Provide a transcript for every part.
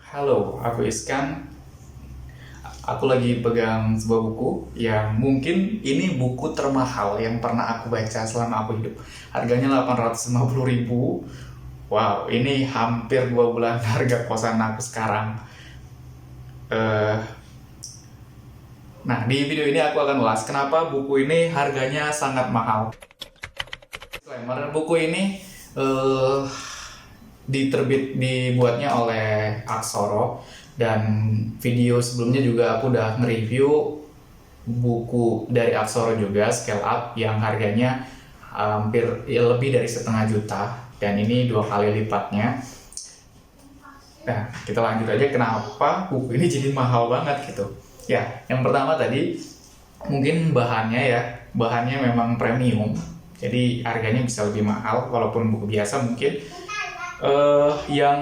Halo, aku Iskan. Aku lagi pegang sebuah buku yang mungkin ini buku termahal yang pernah aku baca selama aku hidup. Harganya 850.000. Wow, ini hampir 2 bulan harga kosan aku sekarang. Eh, nah, di video ini aku akan ulas kenapa buku ini harganya sangat mahal. Disclaimer, buku ini eh, dibuatnya oleh Aksoro, dan video sebelumnya juga aku udah nge-review buku dari Aksoro juga, Scale Up, yang harganya hampir lebih dari 500.000, dan ini 2 kali lipatnya. Nah, kita lanjut aja kenapa buku ini jadi mahal banget gitu. Ya, yang pertama tadi mungkin bahannya memang premium, jadi harganya bisa lebih mahal walaupun buku biasa mungkin. Yang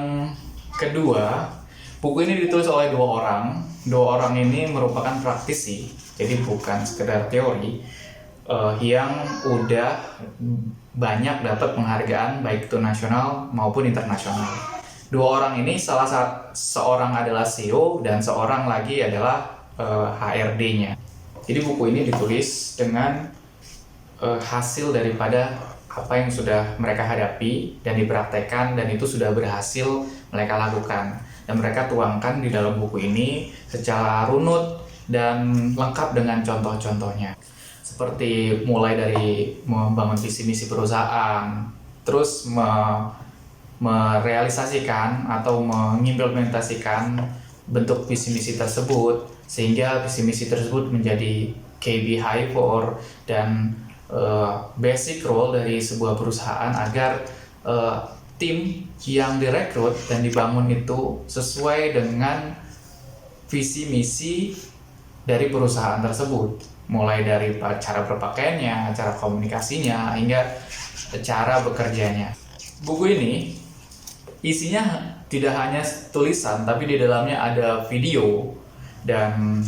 kedua, buku ini ditulis oleh 2 orang. 2 orang ini merupakan praktisi, jadi bukan sekedar teori, yang udah banyak dapat penghargaan baik itu nasional maupun internasional. 2 orang ini seorang adalah CEO dan seorang lagi adalah HRD-nya. Jadi buku ini ditulis dengan hasil daripada apa yang sudah mereka hadapi dan dipraktekkan, dan itu sudah berhasil mereka lakukan, dan mereka tuangkan di dalam buku ini secara runut dan lengkap dengan contoh-contohnya, seperti mulai dari membangun visi misi perusahaan, terus merealisasikan atau mengimplementasikan bentuk visi misi tersebut sehingga visi misi tersebut menjadi KPI dan basic role dari sebuah perusahaan agar tim yang direkrut dan dibangun itu sesuai dengan visi misi dari perusahaan tersebut, mulai dari cara berpakaiannya, cara komunikasinya, hingga cara bekerjanya. Buku ini isinya tidak hanya tulisan, tapi di dalamnya ada video, dan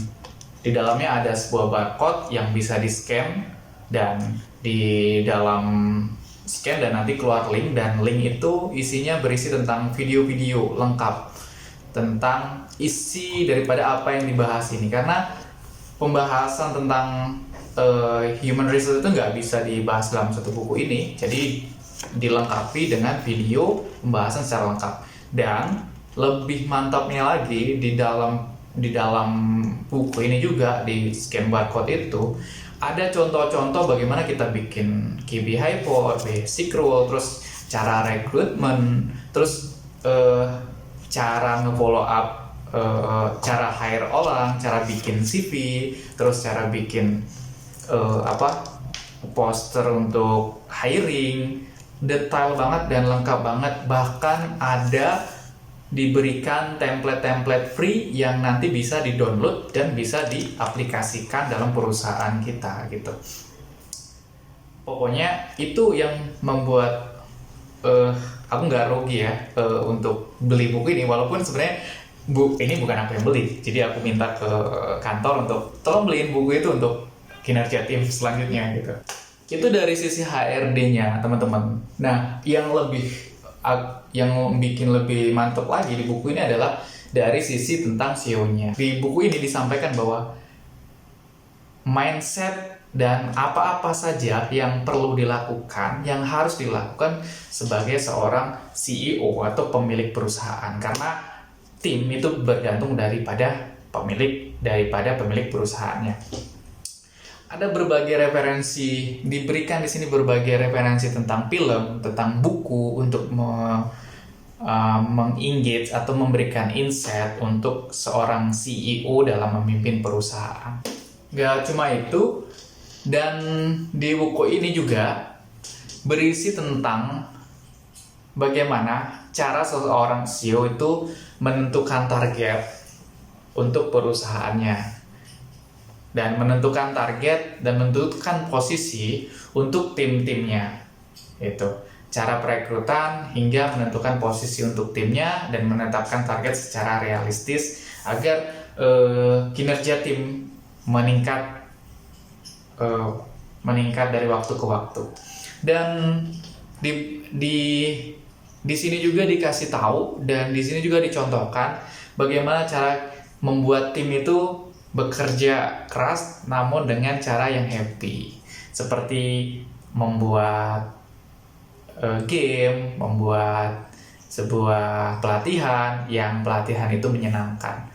di dalamnya ada sebuah barcode yang bisa di-scan, dan di dalam scan dan nanti keluar link, dan link itu isinya berisi tentang video-video lengkap tentang isi daripada apa yang dibahas ini, karena pembahasan tentang human resource itu nggak bisa dibahas dalam satu buku ini, jadi dilengkapi dengan video pembahasan secara lengkap. Dan lebih mantapnya lagi, di dalam buku ini juga di scan barcode itu ada contoh-contoh bagaimana kita bikin KPI report, basic rule, terus cara rekrutmen, terus cara nge-follow up, cara hire orang, cara bikin CV, terus cara bikin poster untuk hiring. Detail banget dan lengkap banget, bahkan ada diberikan template-template free yang nanti bisa di-download dan bisa diaplikasikan dalam perusahaan kita gitu. Pokoknya itu yang membuat aku nggak rugi ya untuk beli buku ini, walaupun sebenarnya ini bukan aku yang beli, jadi aku minta ke kantor untuk tolong beliin buku itu untuk kinerja tim selanjutnya gitu. Itu dari sisi HRD-nya teman-teman. Nah, yang bikin lebih mantap lagi di buku ini adalah dari sisi tentang CEO-nya. Di buku ini disampaikan bahwa mindset dan apa-apa saja yang perlu dilakukan, yang harus dilakukan sebagai seorang CEO atau pemilik perusahaan, karena tim itu bergantung daripada pemilik perusahaannya. Ada berbagai referensi diberikan di sini, berbagai referensi tentang film, tentang buku untuk mengengage atau memberikan insight untuk seorang CEO dalam memimpin perusahaan. Gak cuma itu, dan di buku ini juga berisi tentang bagaimana cara seorang CEO itu menentukan target untuk perusahaannya, dan menentukan target dan menentukan posisi untuk tim-timnya. Itu cara perekrutan hingga menentukan posisi untuk timnya dan menetapkan target secara realistis agar kinerja tim meningkat dari waktu ke waktu. Dan di Di sini juga dikasih tahu dan di sini juga dicontohkan bagaimana cara membuat tim itu bekerja keras namun dengan cara yang happy. Seperti membuat game, membuat sebuah pelatihan yang pelatihan itu menyenangkan.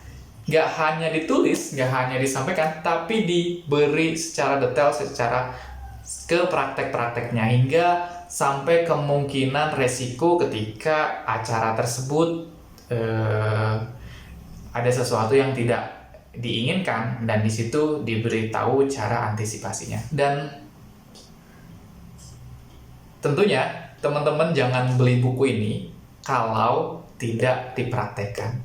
Nggak hanya ditulis, nggak hanya disampaikan, tapi diberi secara detail, secara ke praktek-prakteknya hingga sampai kemungkinan resiko ketika acara tersebut ada sesuatu yang tidak diinginkan dan di situ diberitahu cara antisipasinya. Dan tentunya teman-teman jangan beli buku ini kalau tidak dipraktekkan.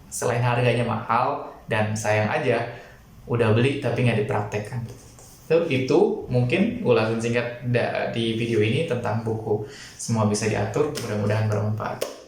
Selain harganya mahal dan sayang aja udah beli tapi nggak dipraktekkan. Itu mungkin ulasan singkat di video ini tentang buku Semua Bisa Diatur. Mudah-mudahan bermanfaat.